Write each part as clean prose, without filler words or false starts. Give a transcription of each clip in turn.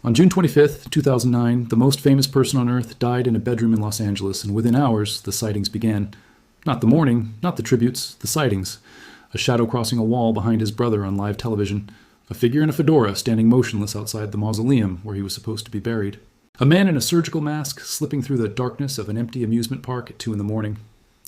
On June 25th, 2009, the most famous person on Earth died in a bedroom in Los Angeles, and within hours, the sightings began. Not the mourning, not the tributes, the sightings. A shadow crossing a wall behind his brother on live television. A figure in a fedora standing motionless outside the mausoleum where he was supposed to be buried. A man in a surgical mask slipping through the darkness of an empty amusement park at 2 a.m.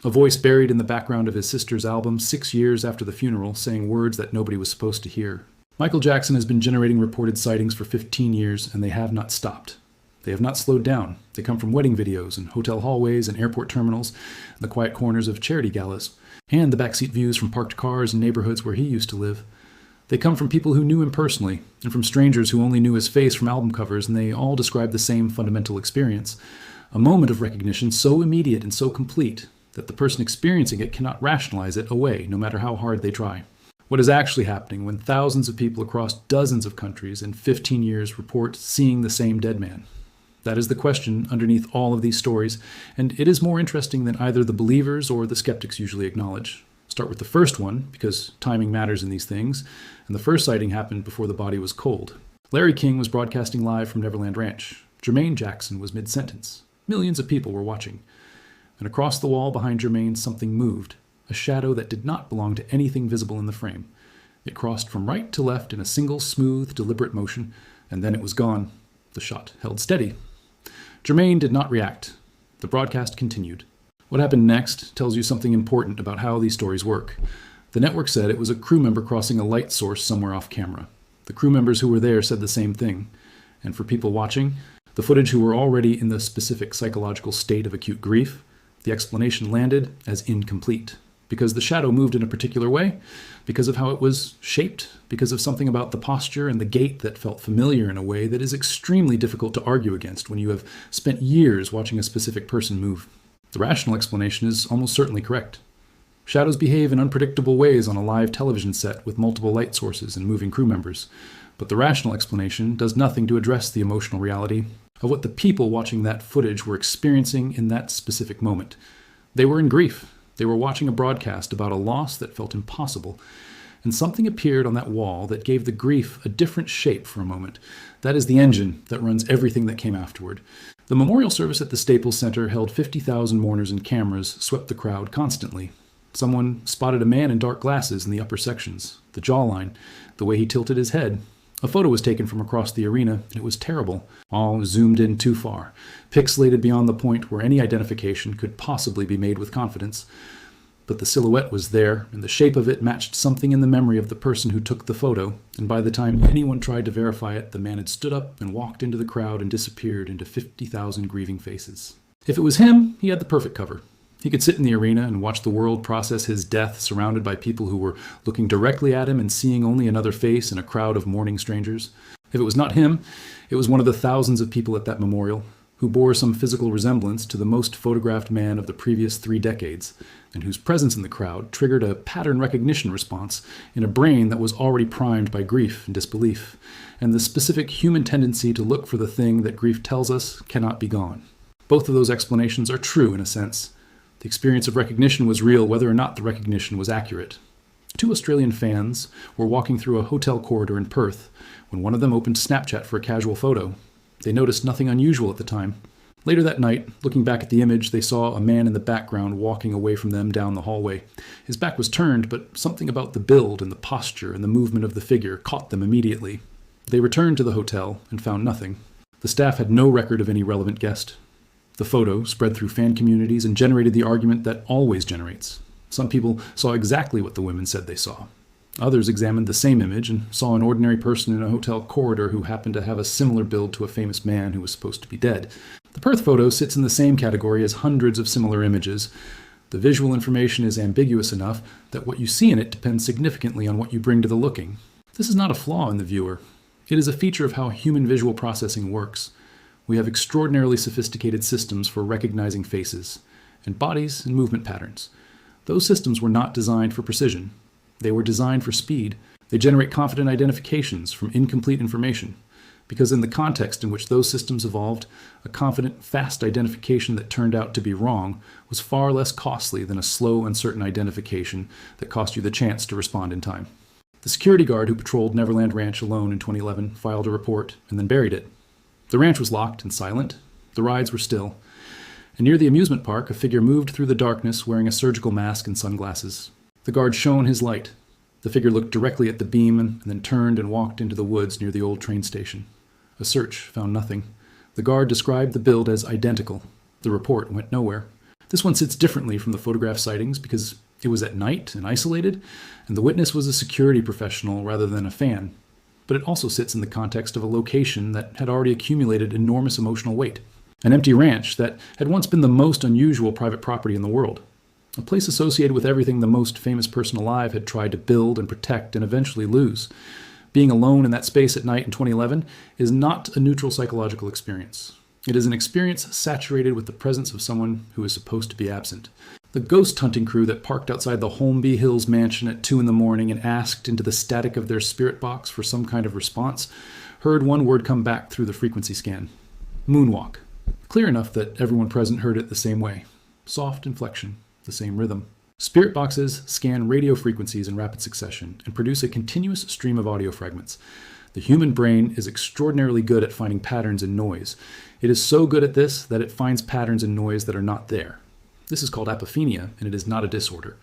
A voice buried in the background of his sister's album 6 years after the funeral, saying words that nobody was supposed to hear. Michael Jackson has been generating reported sightings for 15 years, and they have not stopped. They have not slowed down. They come from wedding videos and hotel hallways and airport terminals, and the quiet corners of charity galas, and the backseat views from parked cars and neighborhoods where he used to live. They come from people who knew him personally, and from strangers who only knew his face from album covers, and they all describe the same fundamental experience. A moment of recognition so immediate and so complete that the person experiencing it cannot rationalize it away, no matter how hard they try. What is actually happening when thousands of people across dozens of countries in 15 years report seeing the same dead man? That is the question underneath all of these stories, and it is more interesting than either the believers or the skeptics usually acknowledge. Start with the first one, because timing matters in these things, and the first sighting happened before the body was cold. Larry King was broadcasting live from Neverland Ranch. Jermaine Jackson was mid-sentence. Millions of people were watching. And across the wall behind Jermaine, something moved. A shadow that did not belong to anything visible in the frame. It crossed from right to left in a single, smooth, deliberate motion, and then it was gone. The shot held steady. Jermaine did not react. The broadcast continued. What happened next tells you something important about how these stories work. The network said it was a crew member crossing a light source somewhere off camera. The crew members who were there said the same thing. And for people watching, the footage who were already in the specific psychological state of acute grief, the explanation landed as incomplete. Because the shadow moved in a particular way, because of how it was shaped, because of something about the posture and the gait that felt familiar in a way that is extremely difficult to argue against when you have spent years watching a specific person move. The rational explanation is almost certainly correct. Shadows behave in unpredictable ways on a live television set with multiple light sources and moving crew members, but the rational explanation does nothing to address the emotional reality of what the people watching that footage were experiencing in that specific moment. They were in grief. They were watching a broadcast about a loss that felt impossible, and something appeared on that wall that gave the grief a different shape for a moment. That is the engine that runs everything that came afterward. The memorial service at the Staples Center held 50,000 mourners, and cameras swept the crowd constantly. Someone spotted a man in dark glasses in the upper sections, the jawline, the way he tilted his head. A photo was taken from across the arena, and it was terrible, all zoomed in too far, pixelated beyond the point where any identification could possibly be made with confidence. But the silhouette was there, and the shape of it matched something in the memory of the person who took the photo, and by the time anyone tried to verify it, the man had stood up and walked into the crowd and disappeared into 50,000 grieving faces. If it was him, he had the perfect cover. He could sit in the arena and watch the world process his death, surrounded by people who were looking directly at him and seeing only another face in a crowd of mourning strangers. If it was not him, it was one of the thousands of people at that memorial who bore some physical resemblance to the most photographed man of the previous 3 decades, and whose presence in the crowd triggered a pattern recognition response in a brain that was already primed by grief and disbelief, and the specific human tendency to look for the thing that grief tells us cannot be gone. Both of those explanations are true in a sense. The experience of recognition was real whether or not the recognition was accurate. 2 Australian fans were walking through a hotel corridor in Perth when one of them opened Snapchat for a casual photo. They noticed nothing unusual at the time. Later that night, looking back at the image, they saw a man in the background walking away from them down the hallway. His back was turned, but something about the build and the posture and the movement of the figure caught them immediately. They returned to the hotel and found nothing. The staff had no record of any relevant guest. The photo spread through fan communities and generated the argument that always generates. Some people saw exactly what the women said they saw. Others examined the same image and saw an ordinary person in a hotel corridor who happened to have a similar build to a famous man who was supposed to be dead. The Perth photo sits in the same category as hundreds of similar images. The visual information is ambiguous enough that what you see in it depends significantly on what you bring to the looking. This is not a flaw in the viewer. It is a feature of how human visual processing works. We have extraordinarily sophisticated systems for recognizing faces, and bodies and movement patterns. Those systems were not designed for precision. They were designed for speed. They generate confident identifications from incomplete information, because in the context in which those systems evolved, a confident, fast identification that turned out to be wrong was far less costly than a slow, uncertain identification that cost you the chance to respond in time. The security guard who patrolled Neverland Ranch alone in 2011 filed a report and then buried it. The ranch was locked and silent. The rides were still. And near the amusement park, a figure moved through the darkness wearing a surgical mask and sunglasses. The guard shone his light. The figure looked directly at the beam and then turned and walked into the woods near the old train station. A search found nothing. The guard described the build as identical. The report went nowhere. This one sits differently from the photograph sightings because it was at night and isolated, and the witness was a security professional rather than a fan. But it also sits in the context of a location that had already accumulated enormous emotional weight. An empty ranch that had once been the most unusual private property in the world. A place associated with everything the most famous person alive had tried to build and protect and eventually lose. Being alone in that space at night in 2011 is not a neutral psychological experience. It is an experience saturated with the presence of someone who is supposed to be absent. The ghost hunting crew that parked outside the Holmby Hills mansion at 2 a.m. and asked into the static of their spirit box for some kind of response heard one word come back through the frequency scan. Moonwalk. Clear enough that everyone present heard it the same way. Soft inflection, the same rhythm. Spirit boxes scan radio frequencies in rapid succession and produce a continuous stream of audio fragments. The human brain is extraordinarily good at finding patterns in noise. It is so good at this that it finds patterns in noise that are not there. This is called apophenia, and it is not a disorder.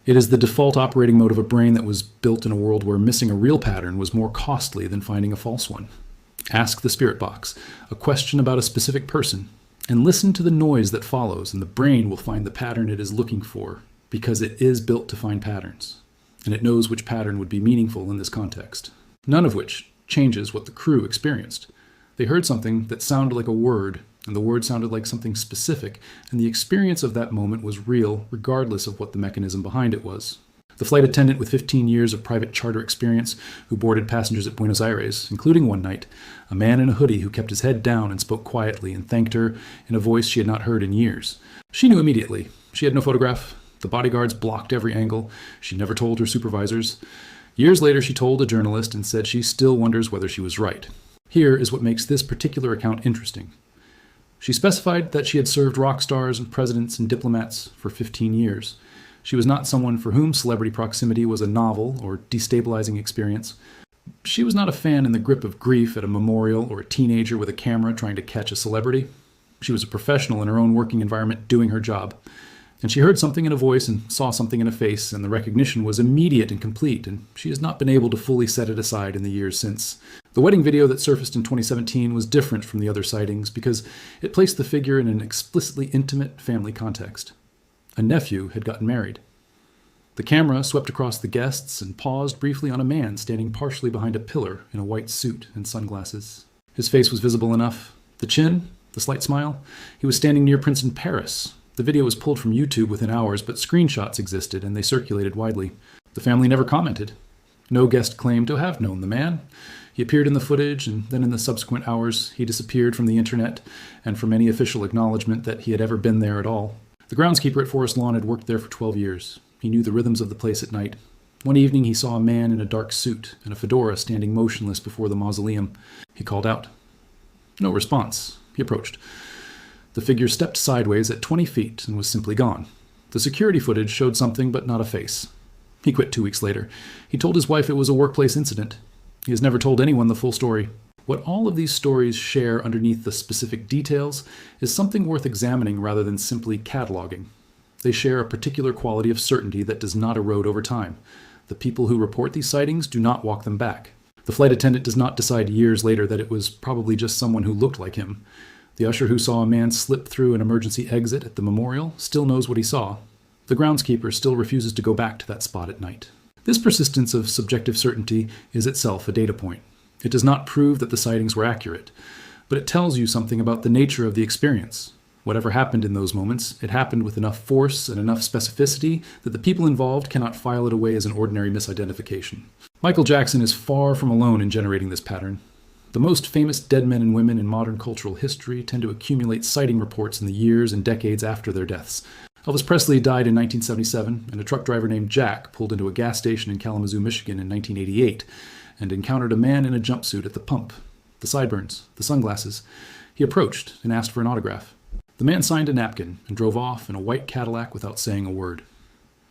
It is the default operating mode of a brain that was built in a world where missing a real pattern was more costly than finding a false one. Ask the spirit box a question about a specific person, and listen to the noise that follows, and the brain will find the pattern it is looking for, because it is built to find patterns, and it knows which pattern would be meaningful in this context. None of which changes what the crew experienced. They heard something that sounded like a word, and the word sounded like something specific, and the experience of that moment was real, regardless of what the mechanism behind it was. The flight attendant with 15 years of private charter experience who boarded passengers at Buenos Aires, including one night, a man in a hoodie who kept his head down and spoke quietly and thanked her in a voice she had not heard in years. She knew immediately. She had no photograph. The bodyguards blocked every angle. She never told her supervisors. Years later, she told a journalist and said she still wonders whether she was right. Here is what makes this particular account interesting. She specified that she had served rock stars and presidents and diplomats for 15 years. She was not someone for whom celebrity proximity was a novel or destabilizing experience. She was not a fan in the grip of grief at a memorial or a teenager with a camera trying to catch a celebrity. She was a professional in her own working environment doing her job. And she heard something in a voice and saw something in a face, and the recognition was immediate and complete, and she has not been able to fully set it aside in the years since. The wedding video that surfaced in 2017 was different from the other sightings because it placed the figure in an explicitly intimate family context. A nephew had gotten married. The camera swept across the guests and paused briefly on a man standing partially behind a pillar in a white suit and sunglasses. His face was visible enough. The chin, the slight smile. He was standing near Prince in Paris. The video was pulled from YouTube within hours, but screenshots existed and they circulated widely. The family never commented. No guest claimed to have known the man. He appeared in the footage, and then in the subsequent hours, he disappeared from the internet and from any official acknowledgement that he had ever been there at all. The groundskeeper at Forest Lawn had worked there for 12 years. He knew the rhythms of the place at night. One evening he saw a man in a dark suit and a fedora standing motionless before the mausoleum. He called out. No response. He approached. The figure stepped sideways at 20 feet and was simply gone. The security footage showed something but not a face. He quit 2 weeks later. He told his wife it was a workplace incident. He has never told anyone the full story. What all of these stories share underneath the specific details is something worth examining rather than simply cataloging. They share a particular quality of certainty that does not erode over time. The people who report these sightings do not walk them back. The flight attendant does not decide years later that it was probably just someone who looked like him. The usher who saw a man slip through an emergency exit at the memorial still knows what he saw. The groundskeeper still refuses to go back to that spot at night. This persistence of subjective certainty is itself a data point. It does not prove that the sightings were accurate, but it tells you something about the nature of the experience. Whatever happened in those moments, it happened with enough force and enough specificity that the people involved cannot file it away as an ordinary misidentification. Michael Jackson is far from alone in generating this pattern. The most famous dead men and women in modern cultural history tend to accumulate sighting reports in the years and decades after their deaths. Elvis Presley died in 1977, and a truck driver named Jack pulled into a gas station in Kalamazoo, Michigan in 1988, and encountered a man in a jumpsuit at the pump. The sideburns, the sunglasses. He approached and asked for an autograph. The man signed a napkin and drove off in a white Cadillac without saying a word.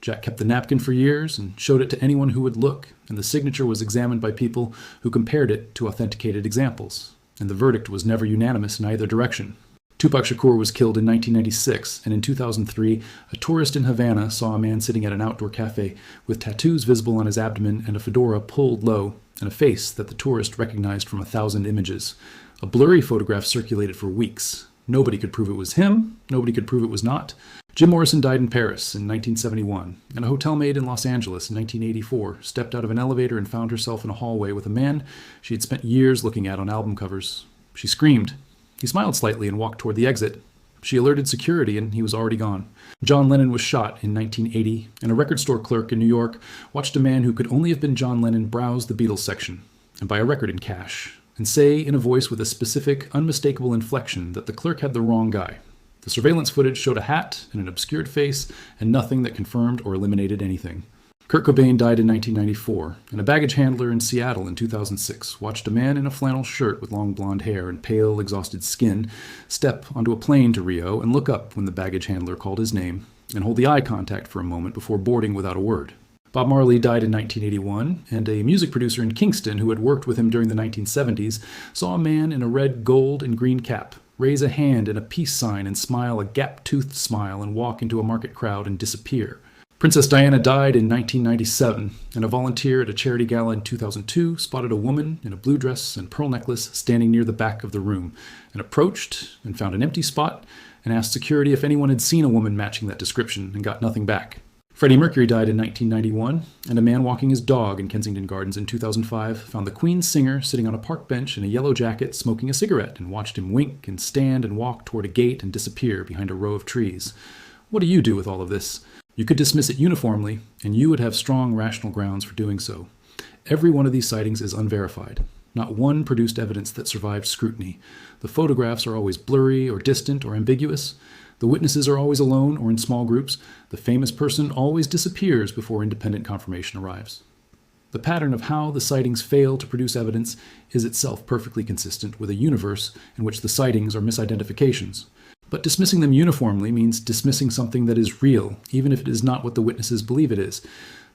Jack kept the napkin for years and showed it to anyone who would look, and the signature was examined by people who compared it to authenticated examples. and the verdict was never unanimous in either direction. Tupac Shakur was killed in 1996, and in 2003, a tourist in Havana saw a man sitting at an outdoor cafe with tattoos visible on his abdomen and a fedora pulled low, and a face that the tourist recognized from 1,000 images. A blurry photograph circulated for weeks. Nobody could prove it was him. Nobody could prove it was not. Jim Morrison died in Paris in 1971, and a hotel maid in Los Angeles in 1984 stepped out of an elevator and found herself in a hallway with a man she had spent years looking at on album covers. She screamed. He smiled slightly and walked toward the exit. She alerted security, and he was already gone. John Lennon was shot in 1980, and a record store clerk in New York watched a man who could only have been John Lennon browse the Beatles section and buy a record in cash, and say in a voice with a specific, unmistakable inflection that the clerk had the wrong guy. The surveillance footage showed a hat and an obscured face, and nothing that confirmed or eliminated anything. Kurt Cobain died in 1994, and a baggage handler in Seattle in 2006 watched a man in a flannel shirt with long blonde hair and pale, exhausted skin step onto a plane to Rio and look up when the baggage handler called his name, and hold the eye contact for a moment before boarding without a word. Bob Marley died in 1981, and a music producer in Kingston who had worked with him during the 1970s saw a man in a red, gold, and green cap raise a hand in a peace sign and smile a gap-toothed smile and walk into a market crowd and disappear. Princess Diana died in 1997, and a volunteer at a charity gala in 2002 spotted a woman in a blue dress and pearl necklace standing near the back of the room, and approached and found an empty spot and asked security if anyone had seen a woman matching that description and got nothing back. Freddie Mercury died in 1991, and a man walking his dog in Kensington Gardens in 2005 found the Queen's singer sitting on a park bench in a yellow jacket smoking a cigarette and watched him wink and stand and walk toward a gate and disappear behind a row of trees. What do you do with all of this? You could dismiss it uniformly, and you would have strong rational grounds for doing so. Every one of these sightings is unverified. Not one produced evidence that survived scrutiny. The photographs are always blurry or distant or ambiguous. The witnesses are always alone or in small groups. The famous person always disappears before independent confirmation arrives. The pattern of how the sightings fail to produce evidence is itself perfectly consistent with a universe in which the sightings are misidentifications. But dismissing them uniformly means dismissing something that is real, even if it is not what the witnesses believe it is.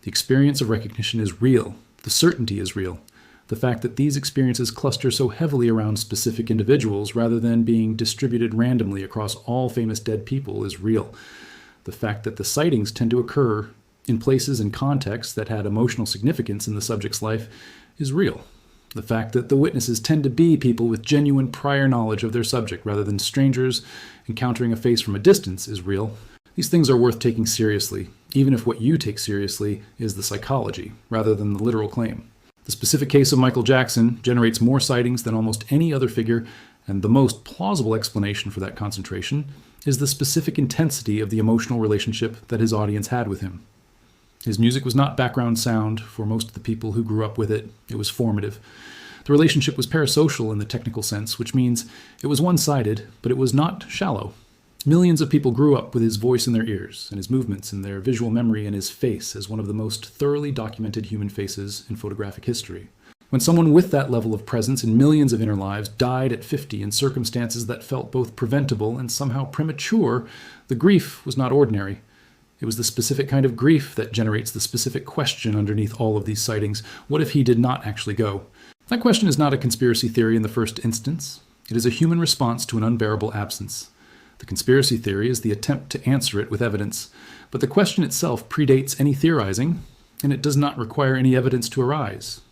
The experience of recognition is real. The certainty is real. The fact that these experiences cluster so heavily around specific individuals rather than being distributed randomly across all famous dead people is real. The fact that the sightings tend to occur in places and contexts that had emotional significance in the subject's life is real. The fact that the witnesses tend to be people with genuine prior knowledge of their subject rather than strangers encountering a face from a distance is real. These things are worth taking seriously, even if what you take seriously is the psychology rather than the literal claim. The specific case of Michael Jackson generates more sightings than almost any other figure, and the most plausible explanation for that concentration is the specific intensity of the emotional relationship that his audience had with him. His music was not background sound for most of the people who grew up with it. It was formative. The relationship was parasocial in the technical sense, which means it was one-sided, but it was not shallow. Millions of people grew up with his voice in their ears, and his movements and their visual memory and his face as one of the most thoroughly documented human faces in photographic history. When someone with that level of presence in millions of inner lives died at 50 in circumstances that felt both preventable and somehow premature, the grief was not ordinary. It was the specific kind of grief that generates the specific question underneath all of these sightings. What if he did not actually go? That question is not a conspiracy theory in the first instance. It is a human response to an unbearable absence. The conspiracy theory is the attempt to answer it with evidence. But the question itself predates any theorizing, and it does not require any evidence to arise.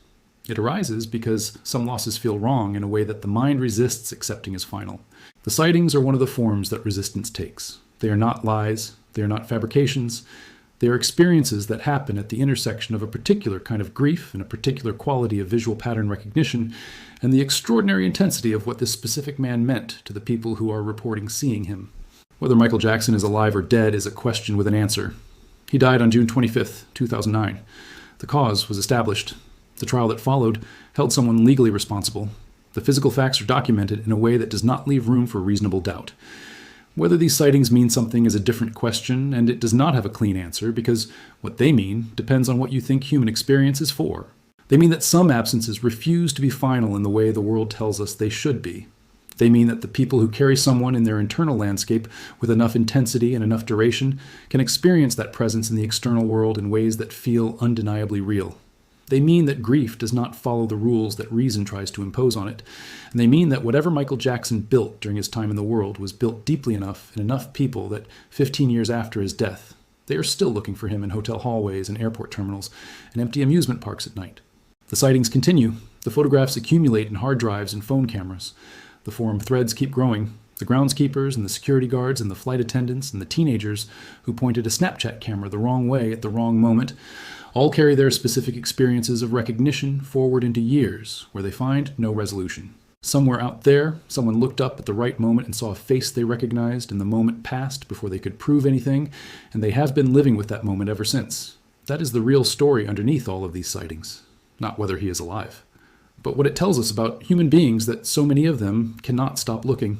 It arises because some losses feel wrong in a way that the mind resists accepting as final. The sightings are one of the forms that resistance takes. They are not lies. They are not fabrications. They are experiences that happen at the intersection of a particular kind of grief and a particular quality of visual pattern recognition and the extraordinary intensity of what this specific man meant to the people who are reporting seeing him. Whether Michael Jackson is alive or dead is a question with an answer. He died on June 25, 2009. The cause was established. The trial that followed held someone legally responsible. The physical facts are documented in a way that does not leave room for reasonable doubt. Whether these sightings mean something is a different question, and it does not have a clean answer because what they mean depends on what you think human experience is for. They mean that some absences refuse to be final in the way the world tells us they should be. They mean that the people who carry someone in their internal landscape with enough intensity and enough duration can experience that presence in the external world in ways that feel undeniably real. They mean that grief does not follow the rules that reason tries to impose on it. And they mean that whatever Michael Jackson built during his time in the world was built deeply enough in enough people that 15 years after his death, they are still looking for him in hotel hallways and airport terminals and empty amusement parks at night. The sightings continue. The photographs accumulate in hard drives and phone cameras. The forum threads keep growing. The groundskeepers and the security guards and the flight attendants and the teenagers who pointed a Snapchat camera the wrong way at the wrong moment all carry their specific experiences of recognition forward into years where they find no resolution. Somewhere out there, someone looked up at the right moment and saw a face they recognized, and the moment passed before they could prove anything, and they have been living with that moment ever since. That is the real story underneath all of these sightings, not whether he is alive, but what it tells us about human beings that so many of them cannot stop looking.